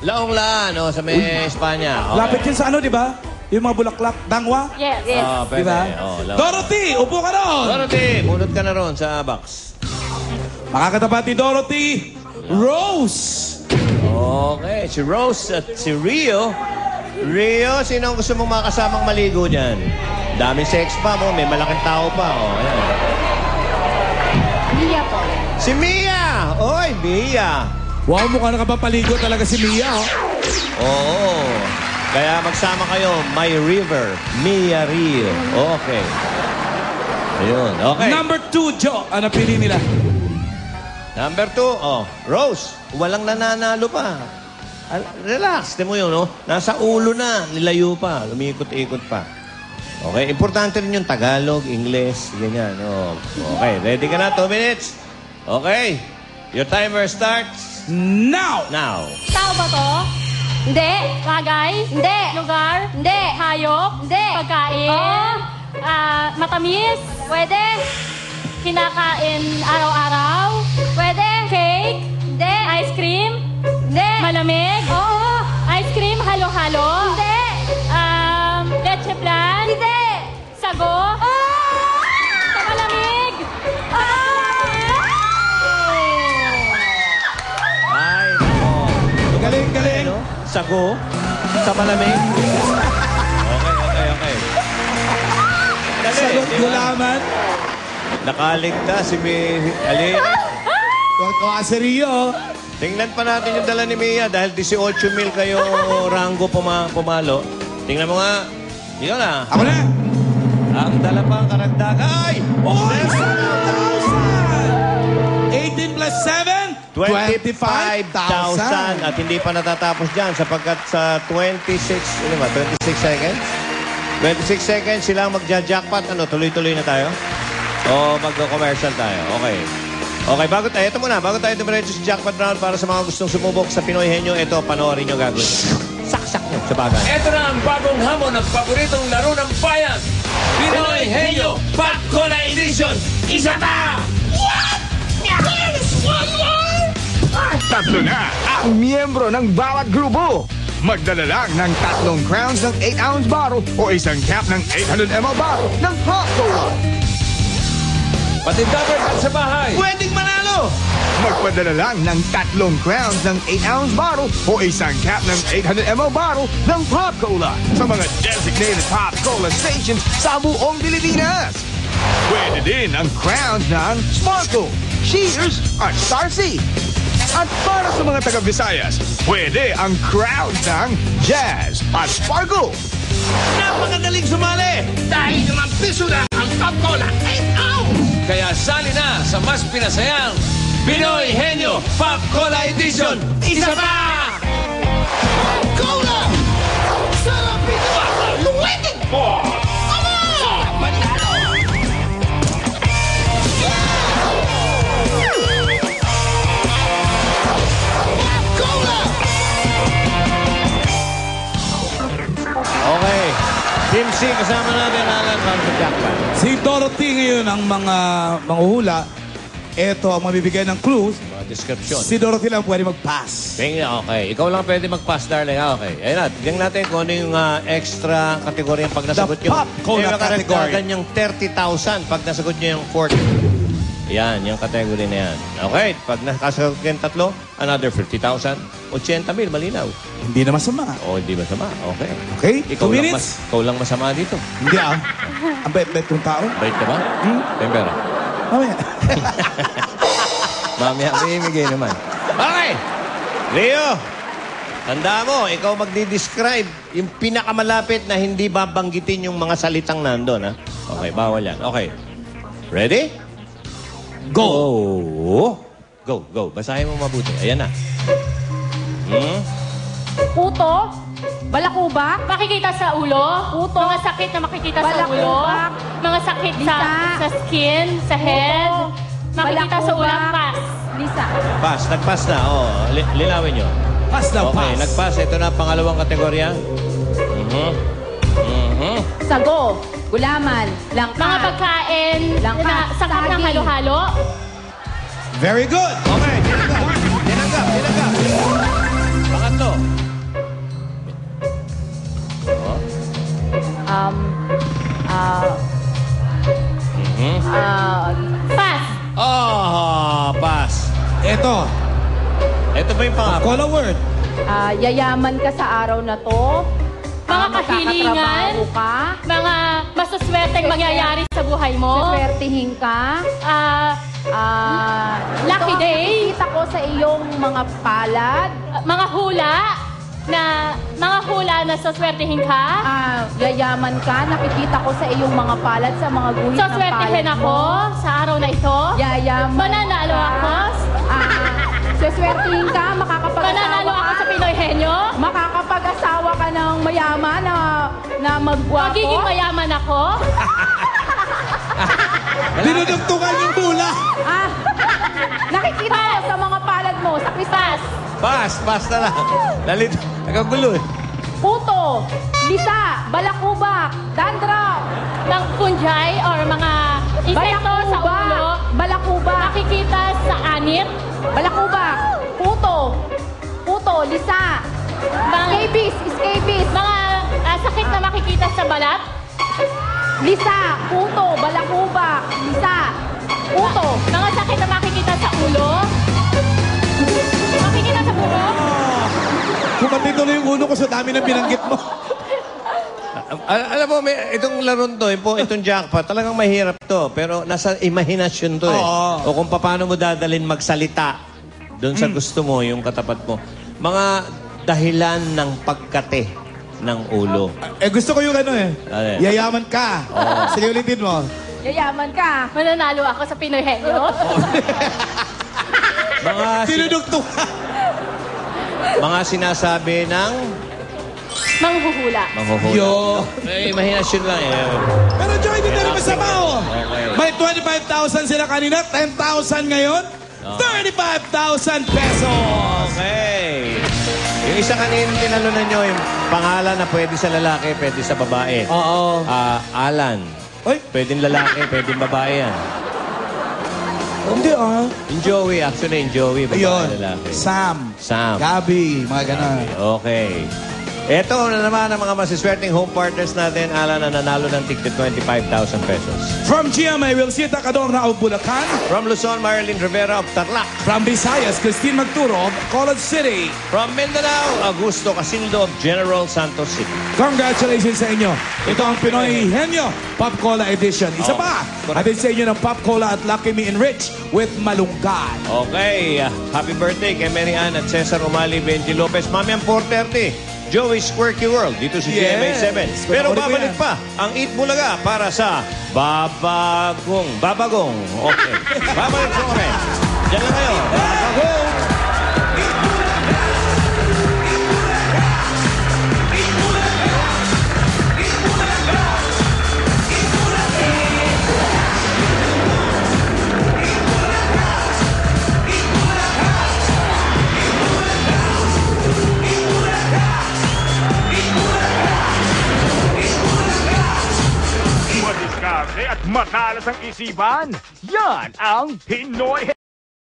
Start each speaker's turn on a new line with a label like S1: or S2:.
S1: Laong-laan, oh, sa may Espanya. Okay.
S2: Lapit yun sa ano, di ba? Yung mga bulaklak, dangwa.
S3: Yes, yes.
S1: Oh, pwede.
S2: Diba?
S1: Oh,
S2: Dorothy, upo ka ron!
S1: Dorothy, bunot ka na ron sa box.
S2: Makakatapat ni Dorothy, Rose!
S1: Okay, si Rose at si Rio. Rio, sino ang gusto mong makasamang maligo dyan? Daming sex pa mo, may malaking tao pa. Oh, ayan.
S3: Mia po.
S1: Si Mia! Oy, Mia!
S2: Wow, mukha nakapapaligo talaga si Mia, oh.
S1: Oo. Kaya magsama kayo, My River, Mia Rio. Okay. Ayun, okay.
S2: Number 2, Joe. Ano pili nila?
S1: Number 2, oh, Rose. Walang nananalo pa. Relax, mo yun, no? Nasa ulo na, nilayo pa, lumikot-ikot pa. Okay, importante rin yung Tagalog, English, ganyan. Oh. Okay, ready ka na? 2 minutes. Okay, your timer starts
S2: Now!
S1: now.
S3: Tao ba to? Hindi. Bagay? Hindi. Lugar? Hindi. Hayop? Hindi. Pagkain? Oo. Matamis? Pwede. Kinakain araw-araw? Pwede. Cake? Hindi. Ice cream? Hindi. Malamig? Oo. Ice cream halo-halo? Hindi. Leche plan? Hindi. Sago? Sa malamig?
S1: Ay, nako.
S2: Galing, galing.
S1: Ano? Sago? Sa malamig? Okay. Dali,
S2: Sagot
S1: di ba?
S2: gulaman.
S1: Nakaligtas si Ali.
S2: Tuwa si Rio.
S1: Tingnan pa natin yung dala ni Mia dahil 18,000 kayo rango pumalo. Tingnan mo nga. Yun na.
S2: Ako na.
S1: Ang dala pang karagdagan. Ay!
S2: Oh, 18 plus 7?
S1: 25,000 at hindi pa natatapos dyan sapagkat sa 26 seconds? 26 seconds sila magja-jackpot. Ano, tuloy-tuloy na tayo? O magko-commercial tayo? Okay. Okay, bago tayo dumiretso sa jackpot round para sa mga gustong sumubok sa Pinoy Henyo, ito, panoorin nyo gagawin. Saksak nyo sa bagay.
S4: Ito na ang bagong hamon ng paboritong laro ng bayan. Pinoy Henyo Pop Cola Edition. Isa pa!
S5: Tatlo na ang miyembro ng bawat grupo. Magdala lang ng 3 crowns ng 8-ounce bottle o isang cap ng 800 ml bottle ng hot cola.
S4: Pati dapat sa bahay.
S1: Pwedeng manalo!
S5: Magpadala lang ng 3 crowns ng 8-ounce bottle o isang cap ng 800 ml bottle ng Pop Cola sa mga designated Pop Cola stations sa buong Pilipinas. Pwede din ang crowns ng Sparkle, Cheers at Starcy. At para sa mga taga-Visayas, pwede ang crowns ng Jazz at Sparkle.
S1: Napakadaling sumali!
S4: Dahil naman piso na ang Pop Cola 8-ounce. Kaya sali na sa mas pinasayang Pinoy Henyo Pop Cola Edition. Isa pa!
S5: Cola! Sarap ito! Waiting for!
S1: Okay. Team C, kasama natin Alan para sa jackpot.
S2: Si Dorothy ngayon ang mga manguhula. Ito ang mabibigay ng clues.
S1: Mga description.
S2: Si Dorothy lang pwede mag-pass.
S1: Okay. Ikaw lang pwede mag-pass, darling. Okay. Ayun na. Tignan natin kung ano yung extra kategory pag nasagot
S2: The
S1: nyo.
S2: Pop Cola category.
S1: Yung 30,000 pag nasagot nyo yung 40. Yan, yung category na yan. Okay. Pag nakasagot kayo yung 3, another 50,000. 80,000, malinaw.
S2: Hindi na masama.
S1: O, hindi masama. Okay.
S2: Okay? 2
S1: Ikaw lang,
S2: minutes.
S1: ikaw lang masama dito.
S2: Hindi ah. Ang bait-bait kong tao.
S1: Bait ka ba? Pembera.
S2: Mamaya.
S1: Mamaya, may naman. Okay! Leo, tanda mo, ikaw magdi-describe yung pinakamalapit na hindi babanggitin yung mga salitang nandun, ha? Okay, bawal yan. Okay. Ready? Go! Go. Basahin mo mabuti. Ayan na.
S3: Puto? Balakubak? Makikita sa ulo? Puto? Mga sakit na makikita sa ulo? Mga sakit sa skin, sa head? Makikita sa ulo? Pass. Lisa.
S1: Pass. Nag-pass na. Oh, linawin nyo.
S2: Pass na,
S1: Okay,
S2: pass.
S1: nag-pass. Ito na, pangalawang kategorya.
S6: Sago, gulaman, langka.
S3: Mga pagkain,
S6: Langka.
S3: sakap ng
S6: Saging.
S3: halo-halo?
S2: Very good.
S1: Okay, tinanggap. Pangatlo. Ito ba yung pang-apat?
S2: Call a word.
S6: Yayaman ka sa araw na to.
S3: Mga kahilingan,
S6: Magkakatrabaho ka.
S3: mga masuswerteng mangyayari sa buhay mo.
S6: Swertihin ka.
S3: Lucky day.
S6: Nakikita ko sa iyong mga palad.
S3: Mga hula na suswertihin ka.
S6: Yayaman ka. Nakikita ko sa iyong mga palad, sa mga guhit ng palad
S3: Suswertihin ako
S6: mo.
S3: sa araw na ito.
S6: Yayaman
S3: Mananalo
S6: ka.
S3: ako.
S6: Swertihin ka.
S3: Mananalo ako sa Pinoy Henyo.
S6: Makakapag-asawa ka ng mayaman na magwapo.
S3: Magiging mayaman ako.
S2: Dinudugtungan yung bula.
S6: Nakikita ko sa mga palad mo, sa kristas.
S1: Pass na lang. Nalito. Nakagulo eh.
S6: Puto, lisa, balakubak, dandruff,
S3: Ng kunjay or mga insekto sa ulo.
S6: balakubak,
S3: Nakikita sa anit.
S6: balakubak, puto, lisa, scabies,
S3: Mga sakit na makikita sa balat.
S6: lisa, puto, balakubak, lisa, puto.
S3: Mga sakit na makikita sa ulo. Makikita sa buho.
S2: Kumati tuloy yung ulo ko sa dami ng binanggit mo.
S1: Alam mo, itong laron to, itong jackpot, talagang mahirap to. Pero nasa imahinasyon to eh.
S2: Oo.
S1: O kung paano mo dadalhin magsalita doon sa gusto mo, yung katapat mo. Mga dahilan ng pagkate ng ulo.
S2: Gusto ko yung ano eh.
S1: Ano?
S2: Yayaman ka. Sige, ulitin mo.
S6: Yayaman ka.
S3: Mananalo ako sa Pinoy Henyo.
S2: Dinudugtungan.
S1: Mga sinasabi ng
S3: Manghuhula.
S1: manghuhula.
S2: Yo.
S1: Imahinasyon lang eh.
S2: Pero Joy, hindi na rin masama oh.
S1: Okay.
S2: May 25,000 sila kanina, 10,000 ngayon, 35,000 pesos.
S1: Okay. Yung isa kanina tinalunan nyo, yung pangalan na pwede sa lalaki, pwede sa babae.
S2: Oo.
S1: Alan.
S2: Ay,
S1: Pwedeng lalaki, pwedeng babae yan.
S2: hindi
S1: Yung Joey, actually yung Joey, babae
S2: Ayun.
S1: lalaki.
S2: Sam.
S1: Sam.
S2: Gabi, mga ganon.
S1: Okay. Ito na naman ang mga masiswerteng home partners natin, Alan, na nanalo ng tigti 25,000 pesos.
S2: From GMA, Wilsita Cadorna of Bulacan.
S1: From Luzon, Marilyn Rivera of Tarlac.
S2: From Visayas, Christine Magturo of College City.
S1: From Mindanao, Augusto Casildo of General Santos City.
S2: Congratulations sa inyo. Ito ang Pinoy Henyo Pop Cola Edition. Isa pa, atin sa inyo ng Pop Cola at Lucky Me Enrich with Malunggay.
S1: Okay, happy birthday kay Mary Ann at Cesar Umali, Benji Lopez. Mamaya 4:30. Joey's Quirky World dito sa GMA 7. Pero babalik pa ang Eat Bulaga para sa Babagong. Okay. Babalik po kami. Diyan lang kayo. Babagong.
S7: Madiskarte at matalas ang isipan. Yan ang Pinoy